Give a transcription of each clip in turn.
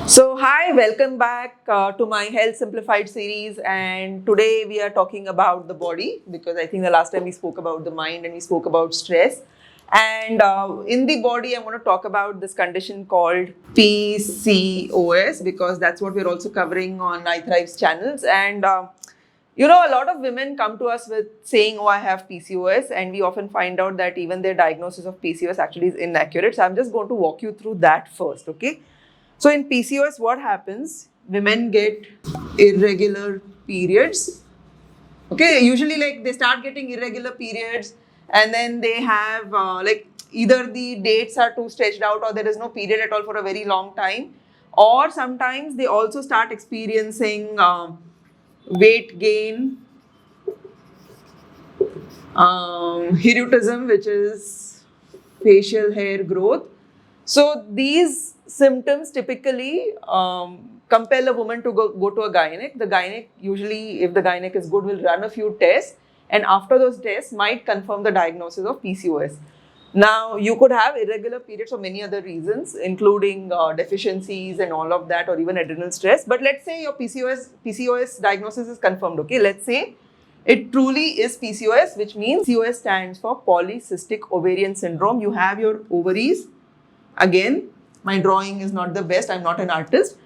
So, hi, welcome back to my Health Simplified series. And today we are talking about the body because I think the last time we spoke about the mind and we spoke about stress. And in the body, I'm going to talk about this condition called PCOS because that's what we're also covering on iThrive's channels. And a lot of women come to us with saying, oh, I have PCOS, and we often find out that even their diagnosis of PCOS actually is inaccurate. So, I'm just going to walk you through that first, okay? So in PCOS, what happens? Women get irregular periods. Okay, usually like they start getting irregular periods, and then they have either the dates are too stretched out, or there is no period at all for a very long time, or sometimes they also start experiencing weight gain, hirsutism, which is facial hair growth. So these symptoms typically compel a woman to go to a gynec. The gynec usually, if the gynec is good, will run a few tests, and after those tests might confirm the diagnosis of PCOS. Now, you could have irregular periods for many other reasons, including deficiencies and all of that, or even adrenal stress. But let's say your PCOS diagnosis is confirmed, okay? Let's say it truly is PCOS, which means PCOS stands for polycystic ovarian syndrome. You have your ovaries. Again, my drawing is not the best, I'm not an artist.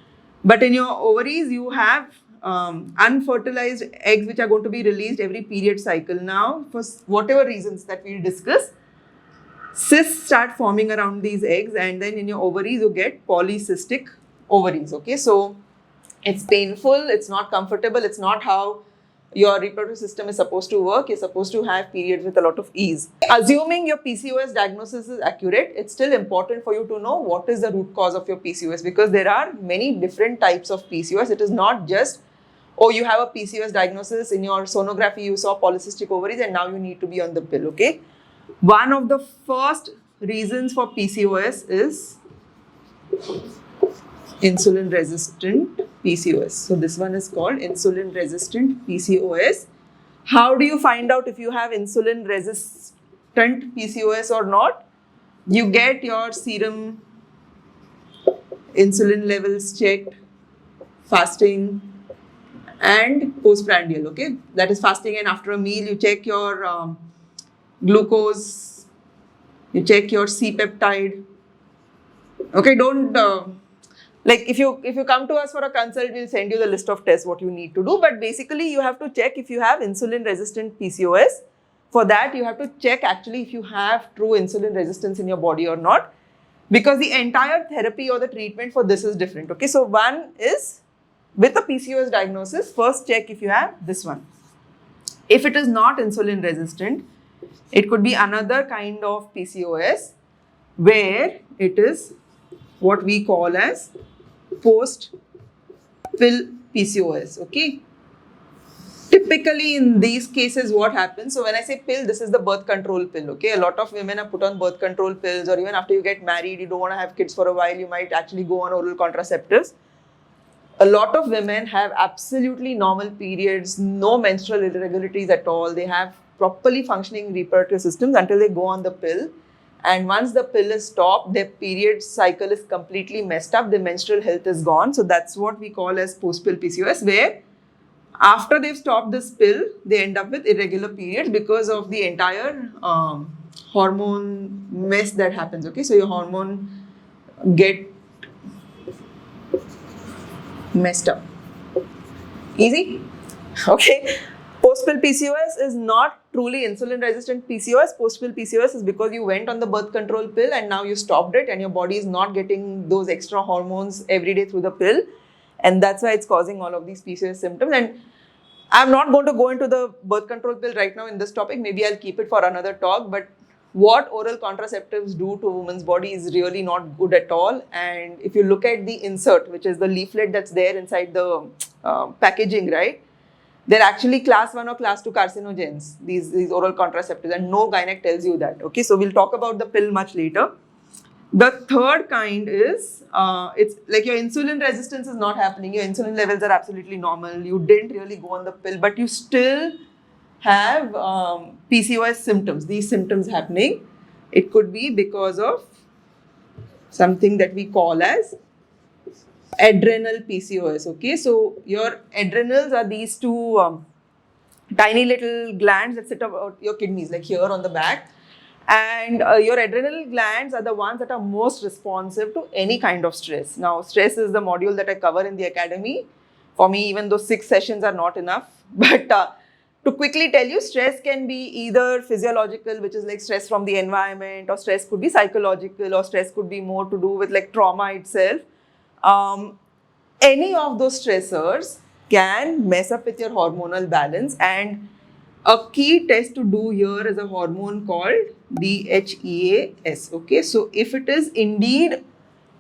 But in your ovaries, you have unfertilized eggs which are going to be released every period cycle. Now, for whatever reasons that we'll discuss, cysts start forming around these eggs, and then in your ovaries, you get polycystic ovaries. Okay, so it's painful, it's not comfortable, it's not how your reproductive system is supposed to work. You're supposed to have periods with a lot of ease. Assuming your PCOS diagnosis is accurate, it's still important for you to know what is the root cause of your PCOS, because there are many different types of PCOS. It is not just, oh, you have a PCOS diagnosis, in your sonography you saw polycystic ovaries and now you need to be on the pill, okay? One of the first reasons for PCOS is insulin resistant PCOS. So this one is called insulin resistant PCOS. How do you find out if you have insulin resistant PCOS or not? You get your serum insulin levels checked, fasting and postprandial, okay? That is fasting and after a meal. You check your glucose, you check your C-peptide. Okay, don't like if you come to us for a consult, we'll send you the list of tests what you need to do. But basically, you have to check if you have insulin resistant PCOS. For that, you have to check actually if you have true insulin resistance in your body or not, because the entire therapy or the treatment for this is different. Okay, so one is with a PCOS diagnosis, first check if you have this one. If it is not insulin resistant, it could be another kind of PCOS where it is what we call as post-pill PCOS, okay? Typically in these cases, what happens, so when I say pill, this is the birth control pill, okay? A lot of women are put on birth control pills, or even after you get married, you don't want to have kids for a while, you might actually go on oral contraceptives. A lot of women have absolutely normal periods, no menstrual irregularities at all. They have properly functioning reproductive systems until they go on the pill. And once the pill is stopped, their period cycle is completely messed up, their menstrual health is gone. So that's what we call as post-pill PCOS, where after they've stopped this pill, they end up with irregular periods because of the entire hormone mess that happens, okay? So your hormone get messed up. Easy? Okay. Post-pill PCOS is not truly insulin-resistant PCOS. Post-pill PCOS is because you went on the birth control pill and now you stopped it and your body is not getting those extra hormones every day through the pill. And that's why it's causing all of these PCOS symptoms. And I'm not going to go into the birth control pill right now in this topic. Maybe I'll keep it for another talk. But what oral contraceptives do to a woman's body is really not good at all. And if you look at the insert, which is the leaflet that's there inside the packaging, right? They're actually class 1 or class 2 carcinogens, these oral contraceptives, and no gynec tells you that. Okay, so we'll talk about the pill much later. The third kind is, it's like your insulin resistance is not happening. Your insulin levels are absolutely normal. You didn't really go on the pill, but you still have PCOS symptoms, these symptoms happening. It could be because of something that we call as adrenal PCOS. Okay, so your adrenals are these two tiny little glands that sit about your kidneys, like here on the back. And your adrenal glands are the ones that are most responsive to any kind of stress. Now, stress is the module that I cover in the academy. For me, even though 6 sessions are not enough, but to quickly tell you, stress can be either physiological, which is like stress from the environment, or stress could be psychological, or stress could be more to do with like trauma itself. Any of those stressors can mess up with your hormonal balance, and a key test to do here is a hormone called DHEAS. Okay, so if it is indeed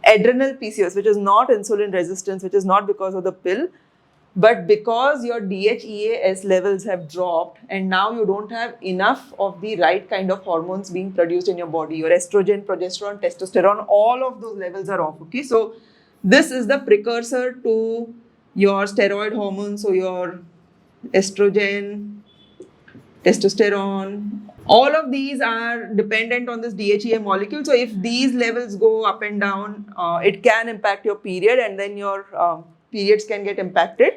adrenal PCOS, which is not insulin resistance, which is not because of the pill, but because your DHEAS levels have dropped and now you don't have enough of the right kind of hormones being produced in your body, your estrogen, progesterone, testosterone, all of those levels are off. Okay, so this is the precursor to your steroid hormones, so your estrogen, testosterone, all of these are dependent on this DHEA molecule. So if these levels go up and down, it can impact your period, and then your periods can get impacted.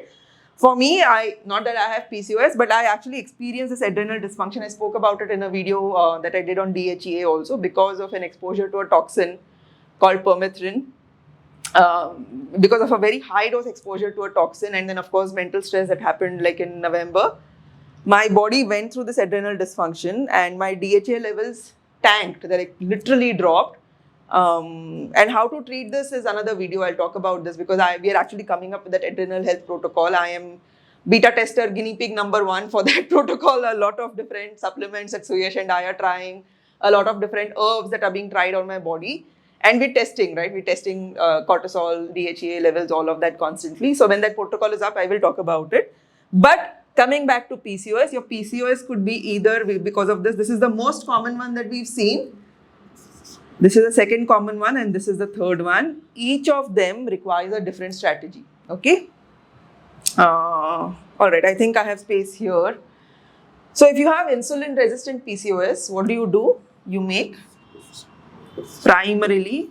For me, not that I have PCOS, but I actually experienced this adrenal dysfunction. I spoke about it in a video that I did on DHEA also, because of an exposure to a toxin called permethrin. Because of a very high dose exposure to a toxin, and then of course mental stress that happened like in November, my body went through this adrenal dysfunction and my DHA levels tanked. They like literally dropped. And how to treat this is another video. I'll talk about this because we are actually coming up with that adrenal health protocol. I am beta tester, guinea pig number 1 for that protocol. A lot of different supplements that Suyash and I are trying, a lot of different herbs that are being tried on my body. And we're testing, right? We're testing cortisol, DHEA levels, all of that constantly. So when that protocol is up, I will talk about it. But coming back to PCOS, your PCOS could be either because of this. This is the most common one that we've seen. This is the second common one, and this is the third one. Each of them requires a different strategy. Okay. All right. I think I have space here. So if you have insulin resistant PCOS, what do? You make primarily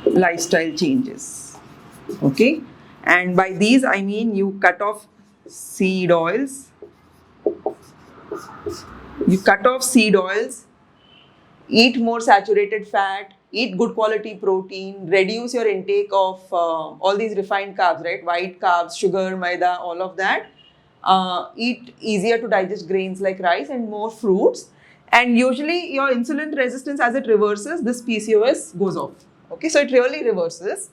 lifestyle changes. Okay. And by these, I mean you cut off seed oils. Eat more saturated fat, eat good quality protein, reduce your intake of all these refined carbs, right? White carbs, sugar, maida, all of that. Eat easier to digest grains like rice and more fruits. And usually your insulin resistance, as it reverses, this PCOS goes off. Okay, so it really reverses.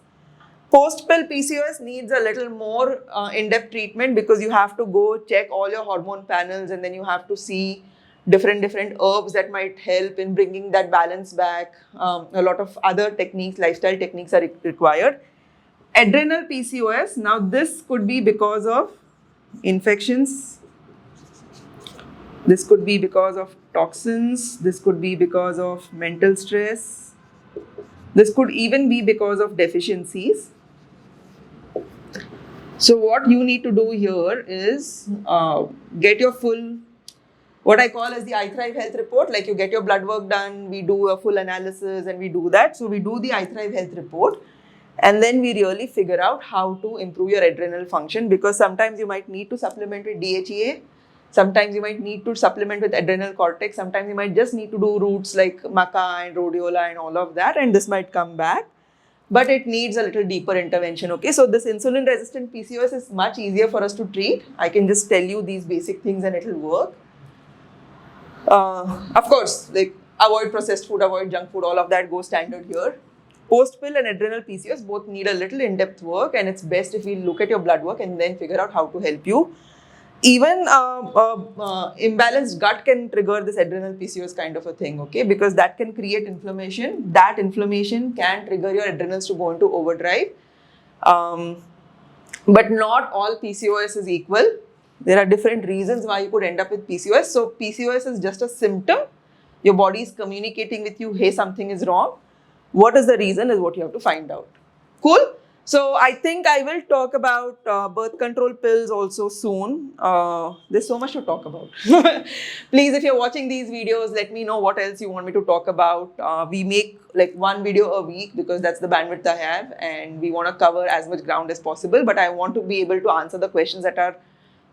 Post-pill PCOS needs a little more in-depth treatment because you have to go check all your hormone panels, and then you have to see different herbs that might help in bringing that balance back. A lot of other techniques, lifestyle techniques are required. Adrenal PCOS, now this could be because of infections. This could be because of toxins. This could be because of mental stress. This could even be because of deficiencies. So what you need to do here is get your full, what I call as the iThrive health report. Like you get your blood work done, we do a full analysis and we do that. So we do the iThrive health report, and then we really figure out how to improve your adrenal function, because sometimes you might need to supplement with DHEA. Sometimes you might need to supplement with adrenal cortex. Sometimes you might just need to do roots like maca and rhodiola and all of that, and this might come back. But it needs a little deeper intervention. Okay, so this insulin resistant PCOS is much easier for us to treat. I can just tell you these basic things and it will work. Of course, like avoid processed food, avoid junk food, all of that goes standard here. Post-pill and adrenal PCOS both need a little in-depth work, and it's best if we look at your blood work and then figure out how to help you. Even imbalanced gut can trigger this adrenal PCOS kind of a thing, okay? Because that can create inflammation. That inflammation can trigger your adrenals to go into overdrive. But not all PCOS is equal. There are different reasons why you could end up with PCOS. So PCOS is just a symptom. Your body is communicating with you, hey, something is wrong. What is the reason is what you have to find out. Cool? So I think I will talk about birth control pills also soon. There's so much to talk about. Please, if you're watching these videos, let me know what else you want me to talk about. We make like one video a week because that's the bandwidth I have, and we want to cover as much ground as possible. But I want to be able to answer the questions that are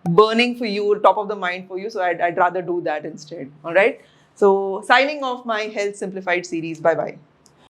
burning for you, top of the mind for you. So I'd rather do that instead. All right. So signing off my Health Simplified series. Bye bye.